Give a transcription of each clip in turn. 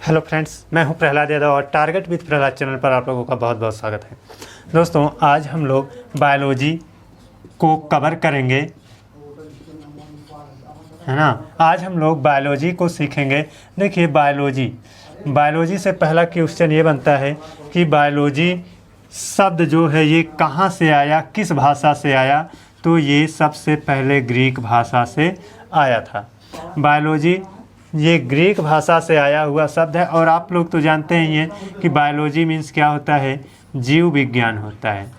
Hello friends, मैं हूं प्रहलाद यादव और टारगेट विद प्रहलाद चैनल पर आप लोगों का बहुत बहुत स्वागत है। दोस्तों, आज हम लोग बायोलॉजी को कवर करेंगे, है ना। आज हम लोग बायोलॉजी को सीखेंगे। देखिए, बायोलॉजी से पहला क्वेश्चन ये बनता है कि बायोलॉजी शब्द जो है ये कहाँ से आया, किस भाषा से आया। तो ये सबसे पहले ग्रीक भाषा से आया था। बायोलॉजी ये ग्रीक भाषा से आया हुआ शब्द है। और आप लोग तो जानते ही हैं कि बायोलॉजी मीन्स क्या होता है, जीव विज्ञान होता है।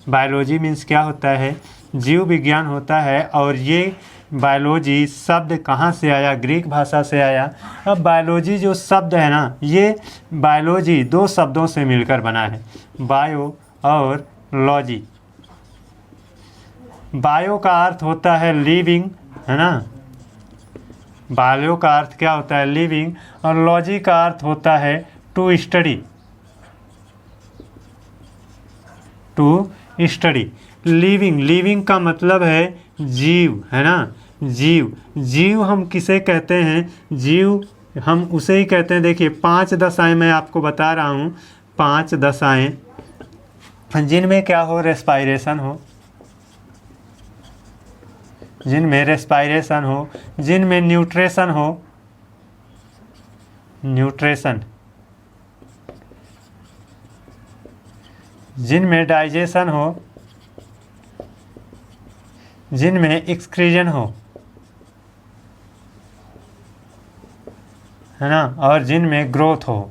बायोलॉजी मीन्स क्या होता है, जीव विज्ञान होता है। और ये बायोलॉजी शब्द कहाँ से आया, ग्रीक भाषा से आया। अब बायोलॉजी जो शब्द है ना, ये बायोलॉजी दो शब्दों से मिलकर बना है, बायो और लॉजी। बायो का अर्थ होता है लिविंग, है ना। बायो का अर्थ क्या होता है, लिविंग। और लॉजी का अर्थ होता है to study, to study. Living का मतलब है जीव, है ना। जीव हम किसे कहते हैं, जीव हम उसे ही कहते हैं। देखिए, 5 दशाएं मैं आपको बता रहा हूँ, 5 दशाएं जिनमें क्या हो, रेस्पायरेशन हो, जिनमें रेस्पायरेशन हो, जिनमें न्यूट्रिशन हो, जिनमें डाइजेशन हो, जिनमें एक्सक्रीजन हो, है ना, और जिनमें ग्रोथ हो।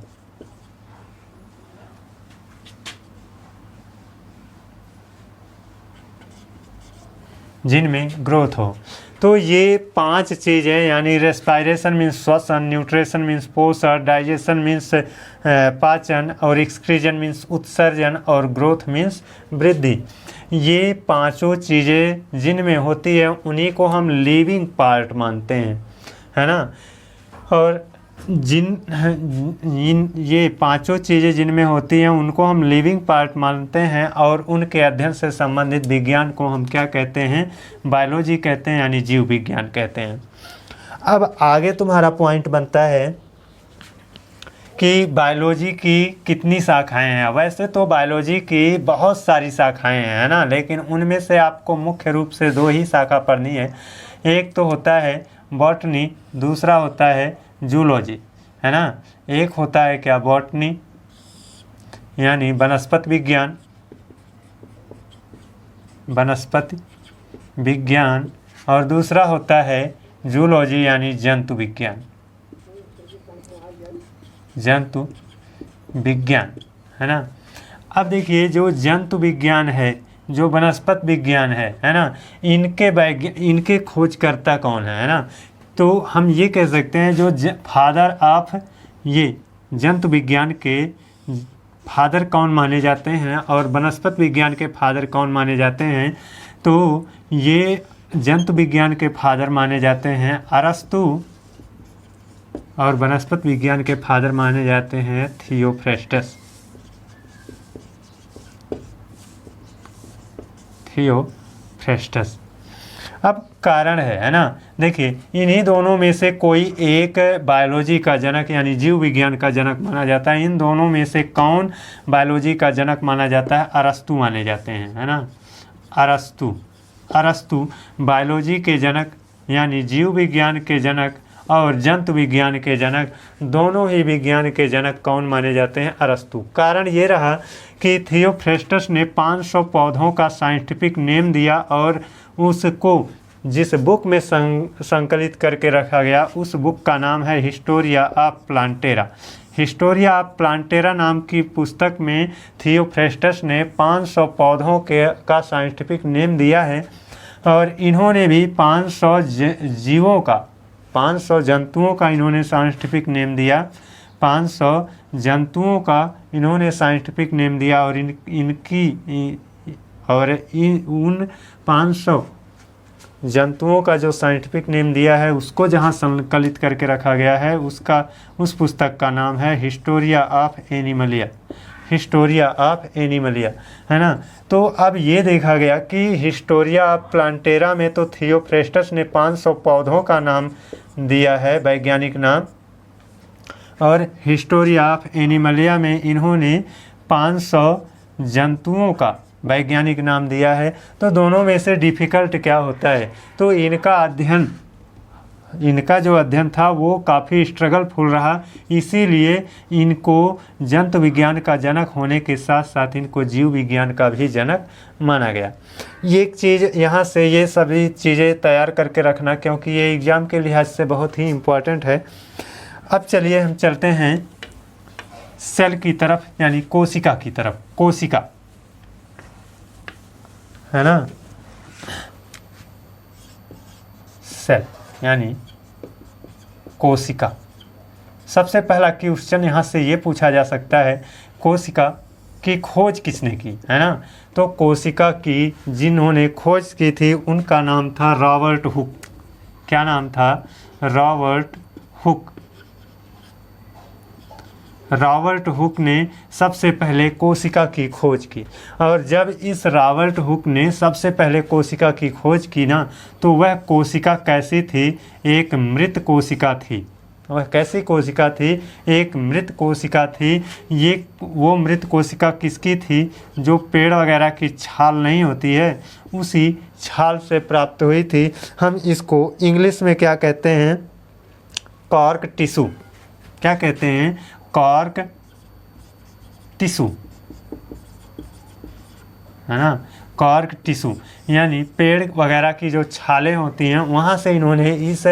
तो ये 5 चीज़ें, यानी रेस्पायरेशन मीन्स श्वसन, न्यूट्रिशन मीन्स पोषण, डाइजेशन मीन्स पाचन, और एक्सक्रीजन मीन्स उत्सर्जन, और ग्रोथ मीन्स वृद्धि। ये पांचों चीज़ें जिनमें होती है उन्हीं को हम लिविंग पार्ट मानते हैं, है ना। और ये पांचों चीज़ें जिनमें होती हैं उनको हम लिविंग पार्ट मानते हैं। और उनके अध्ययन से संबंधित विज्ञान को हम क्या कहते हैं, बायोलॉजी कहते हैं, यानी जीव विज्ञान कहते हैं। अब आगे तुम्हारा पॉइंट बनता है कि बायोलॉजी की कितनी शाखाएं हैं। वैसे तो बायोलॉजी की बहुत सारी शाखाएं हैं, है ना, लेकिन उनमें से आपको मुख्य रूप से 2 ही शाखा पढ़नी है। एक तो होता है बॉटनी, दूसरा होता है जूलॉजी, है ना। एक होता है क्या, बॉटनी यानी वनस्पति विज्ञान, और दूसरा होता है जूलॉजी यानी जंतु विज्ञान, है ना। अब देखिए, जो जंतु विज्ञान है, जो वनस्पति विज्ञान है ना, इनके खोजकर्ता कौन है ना। तो हम ये कह सकते हैं जो फादर ऑफ ये जंतु विज्ञान के फादर कौन माने जाते हैं और वनस्पति विज्ञान के फादर कौन माने जाते हैं। तो ये जंतु विज्ञान के फादर माने जाते हैं अरस्तु, और वनस्पति विज्ञान के फादर माने जाते हैं थियोफ्रेस्टस। अब कारण है ना। देखिए, इन्हीं दोनों में से कोई एक बायोलॉजी का जनक यानी जीव विज्ञान का जनक माना जाता है। इन दोनों में से कौन बायोलॉजी का जनक माना जाता है, अरस्तु माने जाते हैं, है ना। अरस्तु बायोलॉजी के जनक यानी जीव विज्ञान के जनक और जंतु विज्ञान के जनक, दोनों ही विज्ञान के जनक कौन माने जाते हैं, अरस्तु। कारण ये रहा कि थियोफ्रेस्टस ने 500 पौधों का साइंटिफिक नेम दिया और उसको जिस बुक में संकलित करके रखा गया उस बुक का नाम है हिस्टोरिया ऑफ प्लांटेरा। हिस्टोरिया ऑफ प्लांटेरा नाम की पुस्तक में थियोफ्रेस्टस ने 500 पौधों का साइंटिफिक नेम दिया है। और इन्होंने भी 500 जीवों का, 500 जंतुओं का इन्होंने साइंटिफिक नेम दिया। 500 जंतुओं का इन्होंने साइंटिफिक नेम दिया। और उन 500 जंतुओं का जो साइंटिफिक नेम दिया है उसको जहाँ संकलित करके रखा गया है उस पुस्तक का नाम है हिस्टोरिया ऑफ एनिमलिया, है ना। तो अब ये देखा गया कि हिस्टोरिया ऑफ प्लांटेरा में तो थियोफ्रेस्टस ने 500 पौधों का नाम दिया है, वैज्ञानिक नाम, और हिस्टोरी ऑफ एनिमलिया में इन्होंने 500 जंतुओं का वैज्ञानिक नाम दिया है। तो दोनों में से डिफ़िकल्ट क्या होता है, तो इनका जो अध्ययन था वो काफ़ी स्ट्रगलफुल रहा, इसीलिए इनको जंतु विज्ञान का जनक होने के साथ साथ इनको जीव विज्ञान का भी जनक माना गया। ये एक चीज़ यहाँ से ये सभी चीज़ें तैयार करके रखना, क्योंकि ये एग्ज़ाम के लिहाज से बहुत ही इम्पोर्टेंट है। अब चलिए हम चलते हैं सेल की तरफ, यानी कोशिका की तरफ। कोशिका है ना, सेल यानी कोशिका। सबसे पहला क्वेश्चन यहाँ से ये पूछा जा सकता है, कोशिका की खोज किसने की, है ना। तो कोशिका की जिन्होंने खोज की थी उनका नाम था रॉबर्ट हुक। क्या नाम था? Robert Hooke. रॉबर्ट हुक ने सबसे पहले कोशिका की खोज की, और जब इस रॉबर्ट हुक ने सबसे पहले कोशिका की खोज की ना, तो वह कोशिका कैसी थी? एक मृत कोशिका थी। वह कैसी कोशिका थी? एक मृत कोशिका थी। ये वो मृत कोशिका किसकी थी? जो पेड़ वगैरह की छाल नहीं होती है, उसी छाल से प्राप्त हुई थी। हम इसको इंग्लिश में क्या कहते हैं? Cork tissue. क्या कहते हैं? कॉर्क टिश्यू, है ना। कॉर्क टिश्यू यानी पेड़ वगैरह की जो छालें होती हैं, वहाँ से इन्होंने इस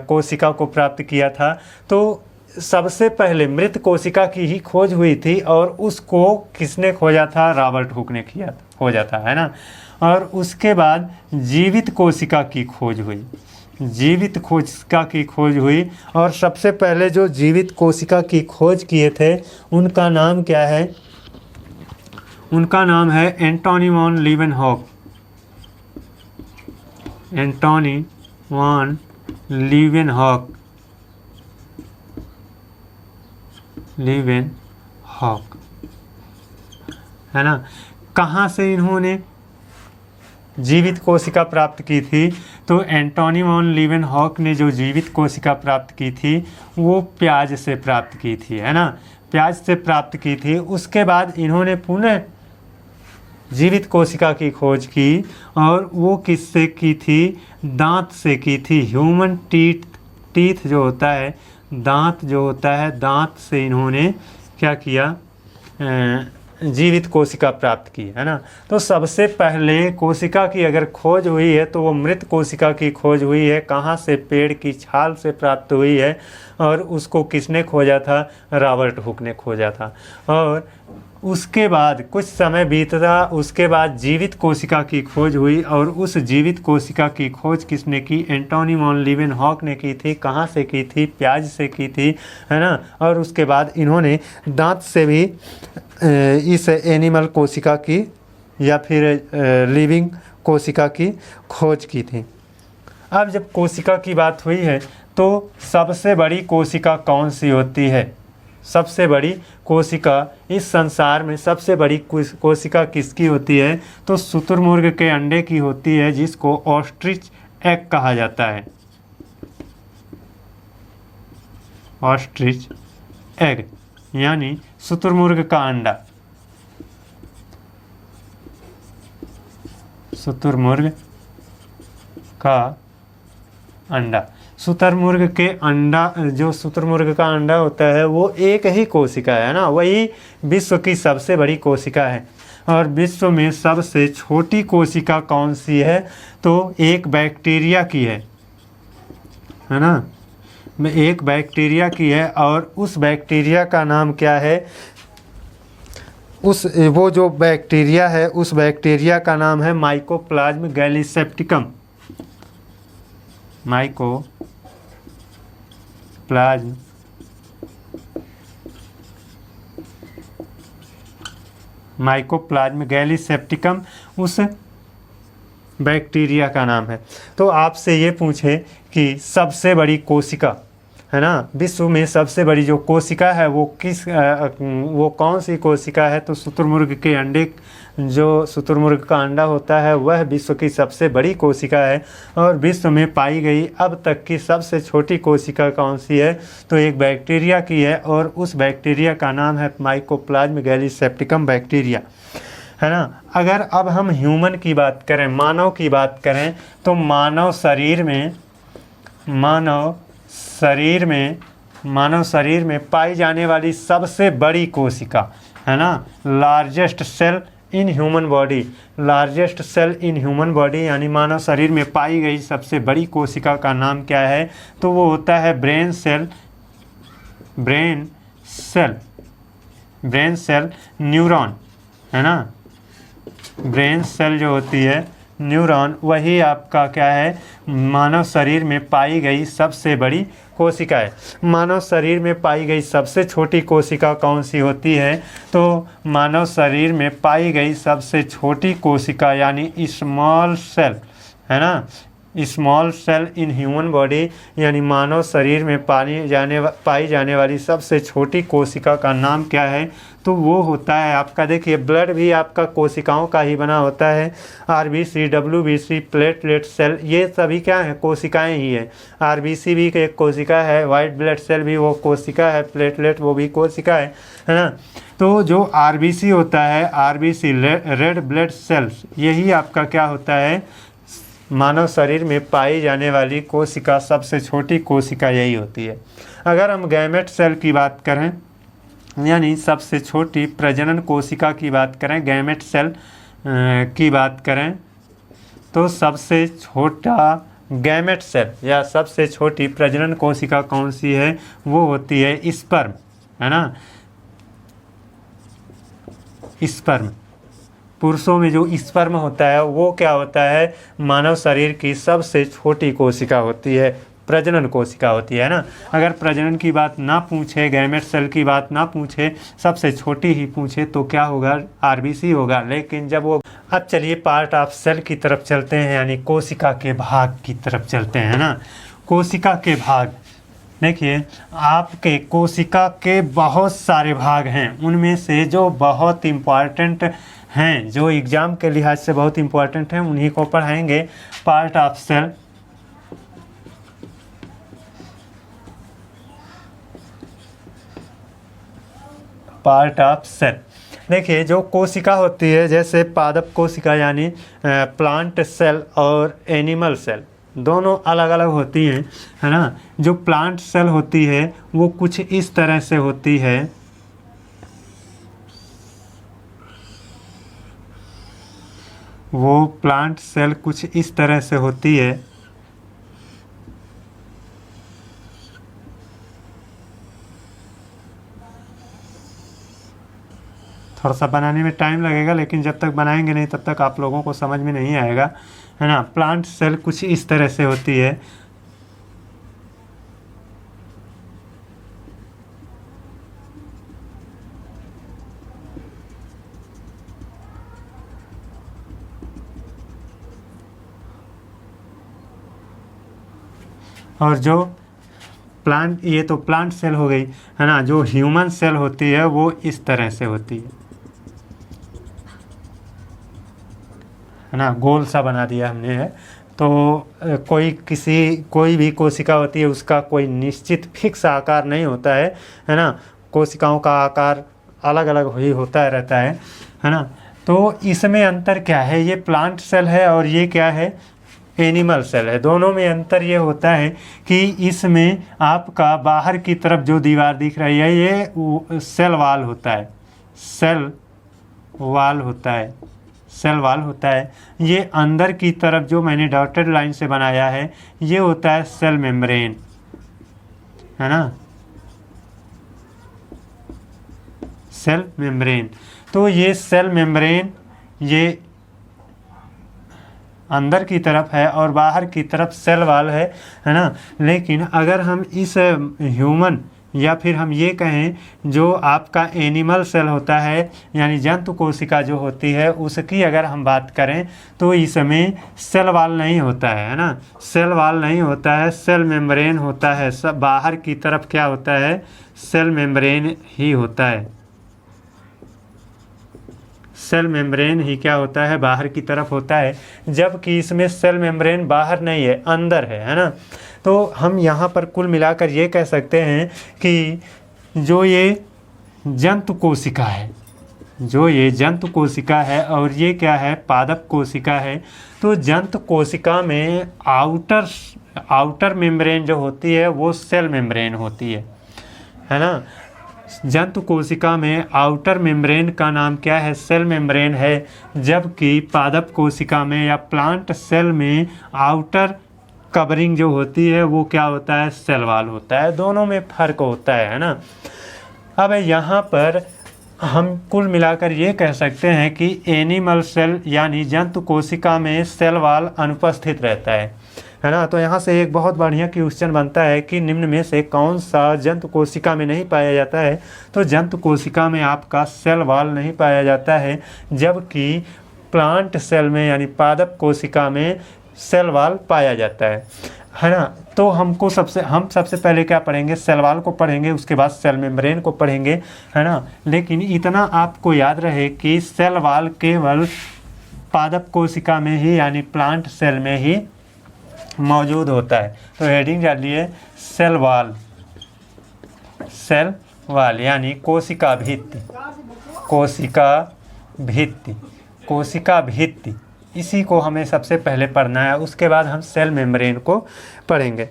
कोशिका को प्राप्त किया था। तो सबसे पहले मृत कोशिका की ही खोज हुई थी, और उसको किसने खोजा था? रॉबर्ट हुक ने खोजा था, है ना। और उसके बाद जीवित कोशिका की खोज हुई। जीवित कोशिका की खोज हुई, और सबसे पहले जो जीवित कोशिका की खोज किए थे उनका नाम क्या है? उनका नाम है Antony von Leeuwenhoek. Antony von Leeuwenhoek. Leeuwenhoek, है ना। कहाँ से इन्होंने जीवित कोशिका प्राप्त की थी? तो एंटोनी वॉन लीवेनहॉक ने जो जीवित कोशिका प्राप्त की थी वो प्याज से प्राप्त की थी, है ना। प्याज से प्राप्त की थी। उसके बाद इन्होंने पुनः जीवित कोशिका की खोज की, और वो किससे की थी? दांत से की थी। ह्यूमन टीथ जो होता है, दांत जो होता है, दांत से इन्होंने क्या किया? जीवित कोशिका प्राप्त की, है ना। तो सबसे पहले कोशिका की अगर खोज हुई है तो वो मृत कोशिका की खोज हुई है। कहाँ से? पेड़ की छाल से प्राप्त हुई है, और उसको किसने खोजा था? रॉबर्ट हुक ने खोजा था। और उसके बाद कुछ समय बीता, उसके बाद जीवित कोशिका की खोज हुई, और उस जीवित कोशिका की खोज किसने की? एंटोनी वॉन लीवेनहॉक ने की थी। कहाँ से की थी? प्याज से की थी, है ना। और उसके बाद इन्होंने दांत से भी इस एनिमल कोशिका की या फिर लिविंग कोशिका की खोज की थी। अब जब कोशिका की बात हुई है तो सबसे बड़ी कोशिका कौन सी होती है? सबसे बड़ी कोशिका इस संसार में सबसे बड़ी कोशिका किसकी होती है? तो शुतुरमुर्ग के अंडे की होती है, जिसको ऑस्ट्रिच एग कहा जाता है। ऑस्ट्रिच एग यानी शुतुरमुर्ग का अंडा। शुतुरमुर्ग का अंडा। शुतुरमुर्ग के अंडा, जो शुतुरमुर्ग का अंडा होता है वो एक ही कोशिका है ना, वही विश्व की सबसे बड़ी कोशिका है। और विश्व में सबसे छोटी कोशिका कौन सी है? तो एक बैक्टीरिया की है ना। एक बैक्टीरिया की है, और उस बैक्टीरिया का नाम क्या है? वो जो बैक्टीरिया है उस बैक्टीरिया का नाम है माइकोप्लाज्म गैलीसेप्टिकम। माइकोप्लाज्म गैलीसेप्टिकम उस बैक्टीरिया का नाम है। तो आपसे ये पूछे कि सबसे बड़ी कोशिका, है ना, विश्व में सबसे बड़ी जो कोशिका है वो वो कौन सी कोशिका है? तो शुतुरमुर्ग के अंडे जो शुतुरमुर्ग का अंडा होता है वह विश्व की सबसे बड़ी कोशिका है और विश्व में पाई गई अब तक की सबसे छोटी कोशिका कौन सी है? तो एक बैक्टीरिया की है और उस बैक्टीरिया का नाम है माइकोप्लाज्म गैलीसेप्टिकम बैक्टीरिया, है ना। अगर अब हम ह्यूमन की बात करें, मानव की बात करें, तो मानव शरीर में पाई जाने वाली सबसे बड़ी कोशिका, है ना, largest cell in human body, यानी मानव शरीर में पाई गई सबसे बड़ी कोशिका का नाम क्या है? तो वो होता है ब्रेन सेल न्यूरॉन, है ना। ब्रेन सेल जो होती है न्यूरॉन, वही आपका क्या है? मानव शरीर में पाई गई सबसे बड़ी कोशिका है। मानव शरीर में पाई गई सबसे छोटी कोशिका कौन सी होती है? तो मानव शरीर में पाई गई सबसे छोटी कोशिका यानी स्मॉल सेल, है ना, small cell in human body, यानी मानव शरीर में पाई जाने वाली सबसे छोटी कोशिका का नाम क्या है? तो वो होता है आपका, देखिए ब्लड भी आपका कोशिकाओं का ही बना होता है। आरबीसी, डब्ल्यूबीसी, प्लेटलेट सेल, ये सभी क्या है? कोशिकाएं ही है। आरबीसी भी एक कोशिका है, वाइट ब्लड सेल भी वो कोशिका है, प्लेटलेट वो भी कोशिका है ना। तो जो आरबीसी होता है, आरबीसी रेड ब्लड सेल्स, यही आपका क्या होता है? मानव शरीर में पाई जाने वाली कोशिका, सबसे छोटी कोशिका यही होती है। अगर हम गैमेट सेल की बात करें, यानी सबसे छोटी प्रजनन कोशिका की बात करें, गैमेट सेल की बात करें, तो सबसे छोटा गैमेट सेल या सबसे छोटी प्रजनन कोशिका कौन सी है? वो होती है स्पर्म, है ना। स्पर्म, पुरुषों में जो स्पर्म होता है वो क्या होता है? मानव शरीर की सबसे छोटी कोशिका होती है, प्रजनन कोशिका होती है ना। अगर प्रजनन की बात ना पूछे, गैमेट सेल की बात ना पूछे, सबसे छोटी ही पूछे तो क्या होगा? आरबीसी होगा। लेकिन जब वो, अब चलिए पार्ट ऑफ सेल की तरफ चलते हैं, यानी कोशिका के भाग की तरफ चलते हैं ना। कोशिका के भाग, देखिए आपके कोशिका के बहुत सारे भाग हैं, उनमें से जो बहुत इम्पॉर्टेंट हैं, जो एग्ज़ाम के लिहाज से बहुत इम्पॉर्टेंट हैं, उन्हीं को पढ़ाएंगे। Part of cell, part of cell, देखिए जो कोशिका होती है, जैसे पादप कोशिका यानी प्लांट सेल और एनिमल सेल, दोनों अलग अलग होती हैं, है ना। जो प्लांट सेल होती है वो कुछ इस तरह से होती है, वो प्लांट सेल कुछ इस तरह से होती है। थोड़ा सा बनाने में टाइम लगेगा, लेकिन जब तक बनाएंगे नहीं तब तक आप लोगों को समझ में नहीं आएगा, है ना। प्लांट सेल कुछ इस तरह से होती है। और जो प्लांट, ये तो प्लांट सेल हो गई, है ना। जो ह्यूमन सेल होती है वो इस तरह से होती है ना, गोल सा बना दिया हमने है। तो कोई भी कोशिका होती है, उसका कोई निश्चित फिक्स आकार नहीं होता है ना। कोशिकाओं का आकार अलग अलग ही होता रहता है ना। तो इसमें अंतर क्या है? ये प्लांट सेल है और ये क्या है? एनिमल सेल है। दोनों में अंतर ये होता है कि इसमें आपका बाहर की तरफ जो दीवार दिख रही है ये सेल वाल होता है, सेल वाल होता है। ये अंदर की तरफ जो मैंने डॉटेड लाइन से बनाया है ये होता है सेल मेम्ब्रेन, है ना, सेल मेम्ब्रेन। तो ये सेल मेम्ब्रेन ये अंदर की तरफ है और बाहर की तरफ सेल वाल है ना। लेकिन अगर हम इस ह्यूमन या फिर हम ये कहें जो आपका एनिमल सेल होता है यानी जंतु कोशिका जो होती है उसकी अगर हम बात करें तो इसमें सेल वाल नहीं होता है ना। सेल वाल नहीं होता है, सेल मेम्ब्रेन होता है। सब बाहर की तरफ क्या होता है? सेल मेम्ब्रेन ही होता है, सेल मेम्ब्रेन ही क्या होता है, बाहर की तरफ होता है, जबकि इसमें सेल मेम्ब्रेन बाहर नहीं है, अंदर है ना। तो हम यहाँ पर कुल मिलाकर ये कह सकते हैं कि जो ये जंतु कोशिका है, जो ये जंतु कोशिका है और ये क्या है, पादप कोशिका है। तो जंतु कोशिका में आउटर मेम्ब्रेन जो होती है वो सेल मेम्ब्रेन होती है ना। जंतु कोशिका में आउटर मेम्ब्रेन का नाम क्या है, सेल मेम्ब्रेन है, जबकि पादप कोशिका में या प्लांट सेल में आउटर कवरिंग जो होती है वो क्या होता है, सेल वॉल होता है। दोनों में फ़र्क होता है ना। अब यहाँ पर हम कुल मिलाकर ये कह सकते हैं कि एनिमल सेल यानी जंतु कोशिका में सेल वॉल अनुपस्थित रहता है ना। तो यहाँ से एक बहुत बढ़िया क्वेश्चन बनता है कि निम्न में से कौन सा जंतु कोशिका में नहीं पाया जाता है। तो जंतु कोशिका में आपका सेल वॉल नहीं पाया जाता है, जबकि प्लांट सेल में यानी पादप कोशिका में सेल वॉल पाया जाता है ना। तो हम सबसे पहले क्या पढ़ेंगे, सेल वॉल को पढ़ेंगे, उसके बाद सेल मेम्ब्रेन को पढ़ेंगे, है ना। लेकिन इतना आपको याद रहे कि सेल वॉल केवल पादप कोशिका में ही यानी प्लांट सेल में ही मौजूद होता है। तो हेडिंग डालिए सेल वॉल, सेल वॉल यानी कोशिका भित्ति, कोशिका भित्ति, कोशिका भित्ति, इसी को हमें सबसे पहले पढ़ना है। उसके बाद हम सेल मेम्ब्रेन को पढ़ेंगे।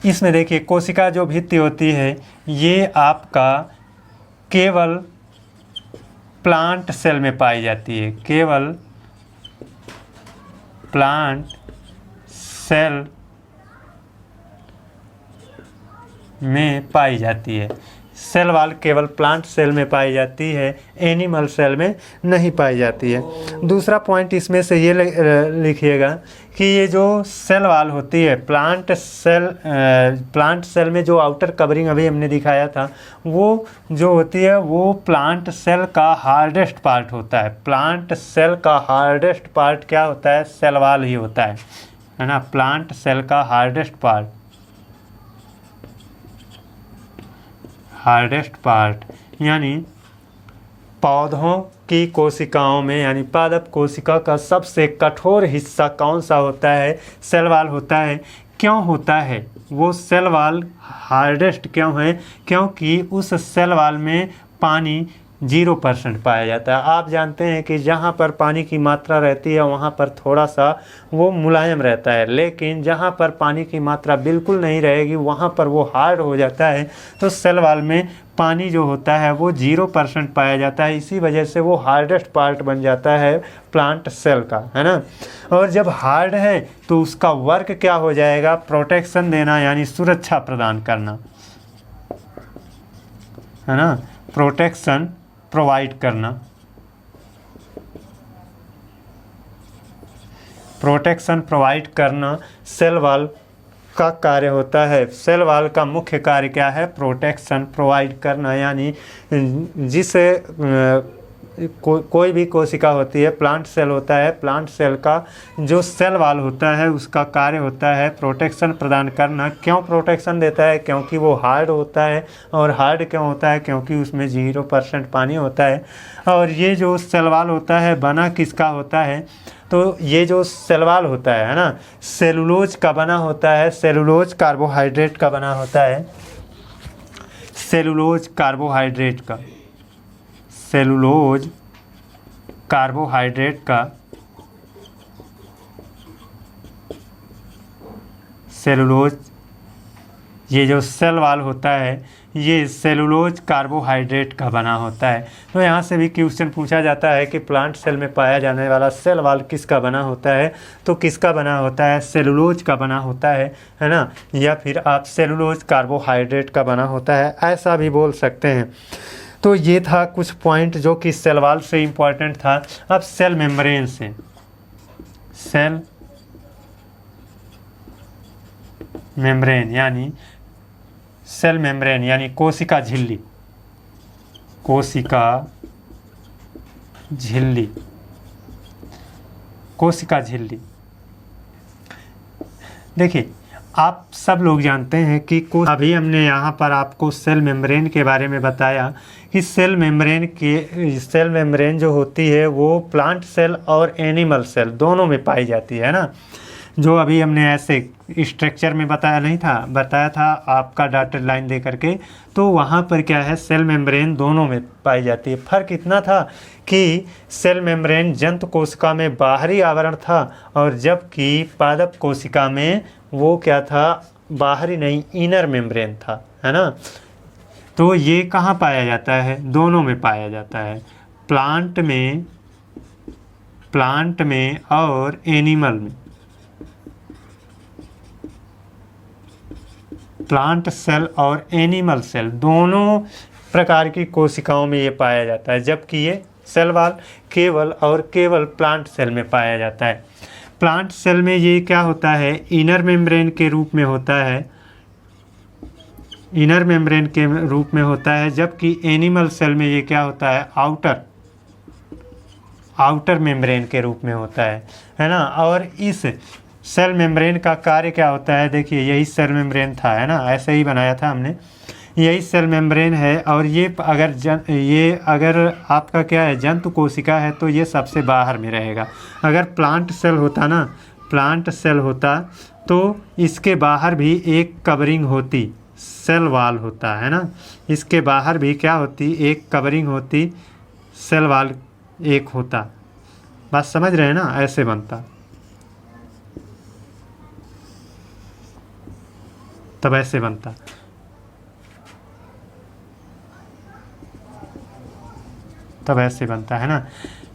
इसमें देखिए कोशिका जो भित्ति होती है ये आपका केवल प्लांट सेल में पाई जाती है, केवल प्लांट सेल में पाई जाती है। सेल वॉल केवल प्लांट सेल में पाई जाती है, एनिमल सेल में नहीं पाई जाती है। दूसरा पॉइंट इसमें से ये लिखिएगा कि ये जो सेल वॉल होती है प्लांट सेल में जो आउटर कवरिंग अभी हमने दिखाया था वो जो होती है वो प्लांट सेल का हार्डेस्ट पार्ट होता है। प्लांट सेल का हार्डेस्ट पार्ट क्या होता है, सेल वॉल ही होता है ना। प्लांट सेल का हार्डेस्ट पार्ट यानी पौधों की कोशिकाओं में यानी पादप कोशिका का सबसे कठोर हिस्सा कौन सा होता है, सेल वॉल होता है। क्यों होता है वो सेल वॉल हार्डेस्ट क्यों है, क्योंकि उस सेल वॉल में पानी 0% पाया जाता है। आप जानते हैं कि जहाँ पर पानी की मात्रा रहती है वहाँ पर थोड़ा सा वो मुलायम रहता है, लेकिन जहाँ पर पानी की मात्रा बिल्कुल नहीं रहेगी वहाँ पर वो हार्ड हो जाता है। तो सेल वॉल में पानी जो होता है वो 0% पाया जाता है, इसी वजह से वो हार्डेस्ट पार्ट बन जाता है प्लांट सेल का, है ना। और जब हार्ड है तो उसका वर्क क्या हो जाएगा, प्रोटेक्शन देना यानी सुरक्षा प्रदान करना, है ना, प्रोटेक्शन प्रोवाइड करना, प्रोटेक्शन प्रोवाइड करना सेल वॉल का कार्य होता है। सेल वॉल का मुख्य कार्य क्या है, प्रोटेक्शन प्रोवाइड करना, यानी जिसे कोई भी कोशिका होती है, प्लांट सेल होता है, प्लांट सेल का जो सेल वॉल होता है उसका कार्य होता है प्रोटेक्शन प्रदान करना। क्यों प्रोटेक्शन देता है, क्योंकि वो हार्ड होता है। और हार्ड क्यों होता है, क्योंकि उसमें 0% पानी होता है। और ये जो सेल वॉल होता है बना किसका होता है, तो ये जो सेल वॉल होता है ना, सेलुलोज का बना होता है। सेलुलोज कार्बोहाइड्रेट का बना होता है, सेलुलोज कार्बोहाइड्रेट का, सेलुलोज कार्बोहाइड्रेट का, सेलुलोज, ये जो सेल वॉल होता है ये सेलुलोज कार्बोहाइड्रेट का बना होता है। तो यहाँ से भी क्वेश्चन पूछा जाता है कि प्लांट सेल में पाया जाने वाला सेल वॉल किसका बना होता है, तो किसका बना होता है, सेलुलोज का बना होता है ना। या फिर आप सेलुलोज कार्बोहाइड्रेट का बना होता है, ऐसा भी बोल सकते हैं। तो ये था कुछ पॉइंट जो कि सेल वॉल से इम्पॉर्टेंट था। अब सेल मेम्ब्रेन से, सेल मेम्ब्रेन यानी सेल मेम्ब्रेन यानी कोशिका झिल्ली, कोशिका झिल्ली, कोशिका झिल्ली। देखिए आप सब लोग जानते हैं कि अभी हमने यहाँ पर आपको सेल मेम्ब्रेन के बारे में बताया कि सेल मेम्ब्रेन जो होती है वो प्लांट सेल और एनिमल सेल दोनों में पाई जाती है ना। जो अभी हमने ऐसे स्ट्रक्चर में बताया था आपका डॉटेड लाइन दे करके, तो वहाँ पर क्या है, सेल मेम्ब्रेन दोनों में पाई जाती है। फ़र्क इतना था कि सेल मेम्ब्रेन जंतु कोशिका में बाहरी आवरण था और जबकि पादप कोशिका में वो क्या था, बाहरी नहीं, इनर मेम्ब्रेन था, है ना। तो ये कहाँ पाया जाता है, दोनों में पाया जाता है, प्लांट में और एनिमल में। प्लांट सेल और एनिमल सेल दोनों प्रकार की कोशिकाओं में ये पाया जाता है, जबकि ये सेल वॉल केवल प्लांट सेल में पाया जाता है। प्लांट सेल में ये क्या होता है, इनर मेम्ब्रेन के रूप में होता है, जबकि एनिमल सेल में ये क्या होता है, आउटर मेम्ब्रेन के रूप में होता है ना। और इस सेल मेम्ब्रेन का कार्य क्या होता है, देखिए यही सेल मेम्ब्रेन था, है ना, ऐसे ही बनाया था हमने, यही सेल मेम्ब्रेन है। और ये अगर आपका क्या है, जंतु कोशिका है तो ये सबसे बाहर में रहेगा। अगर प्लांट सेल होता तो इसके बाहर भी एक कवरिंग होती, सेल वॉल होता है ना, इसके बाहर भी क्या होती, एक कवरिंग होती, सेल वॉल एक होता। बात समझ रहे हैं ना, ऐसे बनता, तब ऐसे बनता। है ना।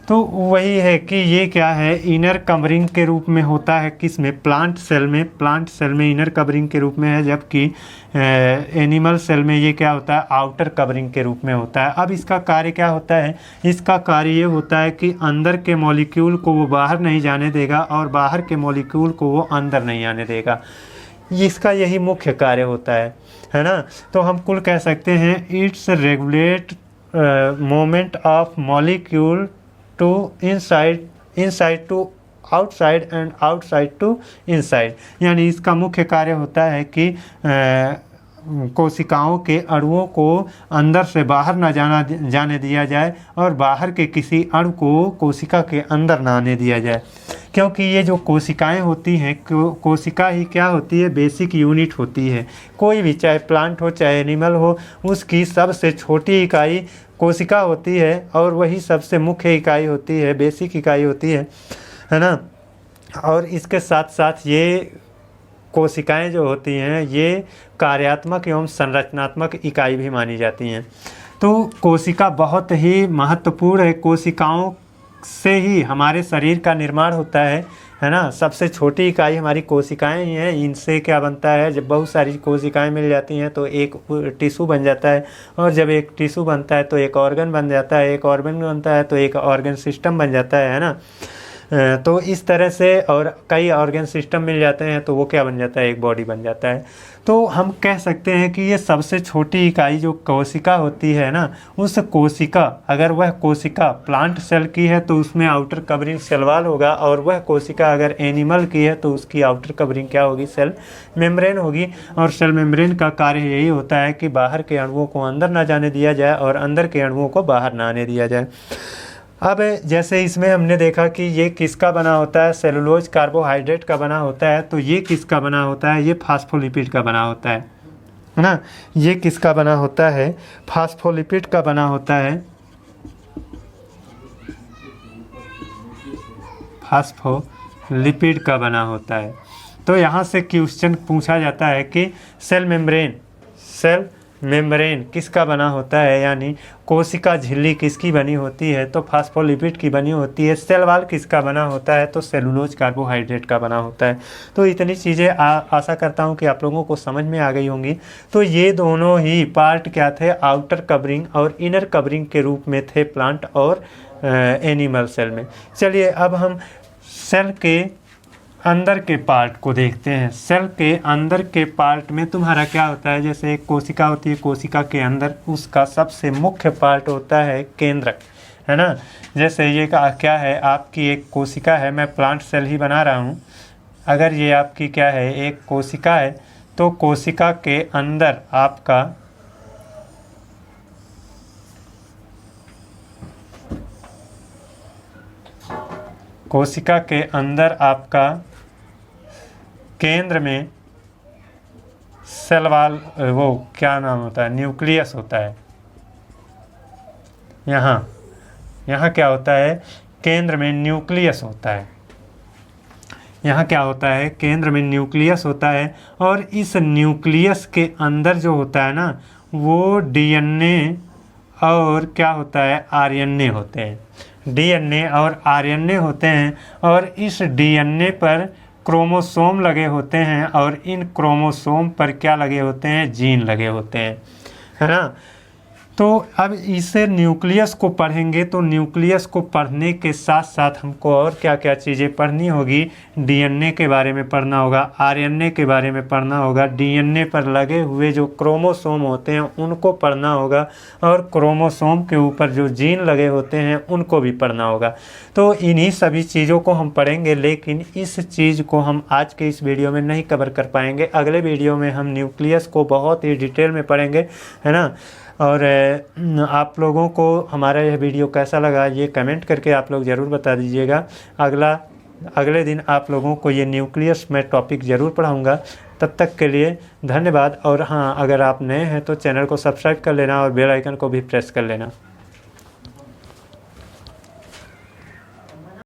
तो वही है कि ये क्या है, इनर कवरिंग के रूप में होता है, किसमें, प्लांट सेल में इनर कवरिंग के रूप में है, जबकि एनिमल सेल में ये क्या होता है, आउटर कवरिंग के रूप में होता है। अब इसका कार्य क्या होता है, इसका कार्य ये होता है कि अंदर के मॉलिक्यूल को वो बाहर नहीं जाने देगा और बाहर के मॉलिक्यूल को वो अंदर नहीं आने देगा। इसका यही मुख्य कार्य होता है ना। तो हम कुल कह सकते हैं, it's regulate moment of molecule to inside to outside and outside to inside. यानी इसका मुख्य कार्य होता है कि कोशिकाओं के अणुओं को अंदर से बाहर न जाने दिया जाए और बाहर के किसी अणु को कोशिका के अंदर ना आने दिया जाए। क्योंकि ये जो कोशिकाएं होती हैं, कोशिका ही क्या होती है, बेसिक यूनिट होती है। कोई भी, चाहे प्लांट हो चाहे एनिमल हो, उसकी सबसे छोटी इकाई कोशिका होती है और वही सबसे मुख्य इकाई होती है, बेसिक इकाई होती है ना। और इसके साथ साथ ये कोशिकाएं जो होती हैं ये कार्यात्मक एवं संरचनात्मक इकाई भी मानी जाती हैं। तो कोशिका बहुत ही महत्वपूर्ण है, कोशिकाओं से ही हमारे शरीर का निर्माण होता है ना। सबसे छोटी इकाई हमारी कोशिकाएं ही हैं। इनसे क्या बनता है, जब बहुत सारी कोशिकाएं मिल जाती हैं तो एक टिश्यू बन जाता है, और जब एक टिश्यू बनता है तो एक ऑर्गन बन जाता है, एक ऑर्गन बनता है तो एक ऑर्गन सिस्टम बन जाता है ना। तो इस तरह से, और कई ऑर्गन सिस्टम मिल जाते हैं तो वो क्या बन जाता है, एक बॉडी बन जाता है। तो हम कह सकते हैं कि ये सबसे छोटी इकाई जो कोशिका होती है ना, उस कोशिका, अगर वह कोशिका प्लांट सेल की है तो उसमें आउटर कवरिंग सेल वॉल होगा, और वह कोशिका अगर एनिमल की है तो उसकी आउटर कवरिंग क्या होगी, सेल मेम्ब्रेन होगी। और सेल मेम्ब्रेन का कार्य यही होता है कि बाहर के अणुओं को अंदर ना जाने दिया जाए और अंदर के अणुओं को बाहर ना आने दिया जाए। अब जैसे इसमें हमने देखा कि ये किसका बना होता है, सेलुलोज कार्बोहाइड्रेट का बना होता है। तो ये किसका बना होता है, ये फास्फोलिपिड का बना होता है ना। ये किसका बना होता है, फास्फोलिपिड का बना होता है, फास्फोलिपिड का बना होता है। तो यहाँ से क्वेश्चन पूछा जाता है कि सेल मेम्ब्रेन किसका बना होता है, यानी कोशिका झिल्ली किसकी बनी होती है, तो फास्फोलिपिड की बनी होती है। सेल वॉल किसका बना होता है, तो सेलुलोज कार्बोहाइड्रेट का बना होता है। तो इतनी चीज़ें आशा करता हूँ कि आप लोगों को समझ में आ गई होंगी। तो ये दोनों ही पार्ट क्या थे, आउटर कवरिंग और इनर कवरिंग के रूप में थे प्लांट और एनिमल सेल में। चलिए अब हम सेल के अंदर के पार्ट को देखते हैं। सेल के अंदर के पार्ट में तुम्हारा क्या होता है, जैसे एक कोशिका होती है, कोशिका के अंदर उसका सबसे मुख्य पार्ट होता है केंद्रक, है ना। जैसे ये क्या है, आपकी एक कोशिका है, मैं प्लांट सेल ही बना रहा हूँ, अगर ये आपकी क्या है, एक कोशिका है, तो कोशिका के अंदर आपका केंद्र में सेल वॉल, वो क्या नाम होता है, न्यूक्लियस होता है। यहाँ क्या होता है, केंद्र में न्यूक्लियस होता है। यहाँ क्या होता है, केंद्र में न्यूक्लियस होता है, और इस न्यूक्लियस के अंदर जो होता है ना, वो डीएनए और क्या होता है, आरएनए होते हैं। डीएनए और आरएनए होते हैं, और इस डीएनए पर क्रोमोसोम लगे होते हैं, और इन क्रोमोसोम पर क्या लगे होते हैं, जीन लगे होते हैं, है ना। तो अब इस न्यूक्लियस को पढ़ेंगे, तो न्यूक्लियस को पढ़ने के साथ साथ हमको और क्या क्या चीज़ें पढ़नी होगी। डीएनए के बारे में पढ़ना होगा, आरएनए के बारे में पढ़ना होगा, डीएनए पर लगे हुए जो क्रोमोसोम होते हैं उनको पढ़ना होगा, और क्रोमोसोम के ऊपर जो जीन लगे होते हैं उनको भी पढ़ना होगा। तो इन्हीं सभी चीज़ों को हम पढ़ेंगे, लेकिन इस चीज़ को हम आज के इस वीडियो में नहीं कवर कर पाएंगे। अगले वीडियो में हम न्यूक्लियस को बहुत ही डिटेल में पढ़ेंगे, है ना। और आप लोगों को हमारा यह वीडियो कैसा लगा ये कमेंट करके आप लोग ज़रूर बता दीजिएगा। अगले दिन आप लोगों को ये न्यूक्लियस में टॉपिक ज़रूर पढ़ाऊँगा। तब तक के लिए धन्यवाद। और हाँ, अगर आप नए हैं तो चैनल को सब्सक्राइब कर लेना और बेल आइकन को भी प्रेस कर लेना।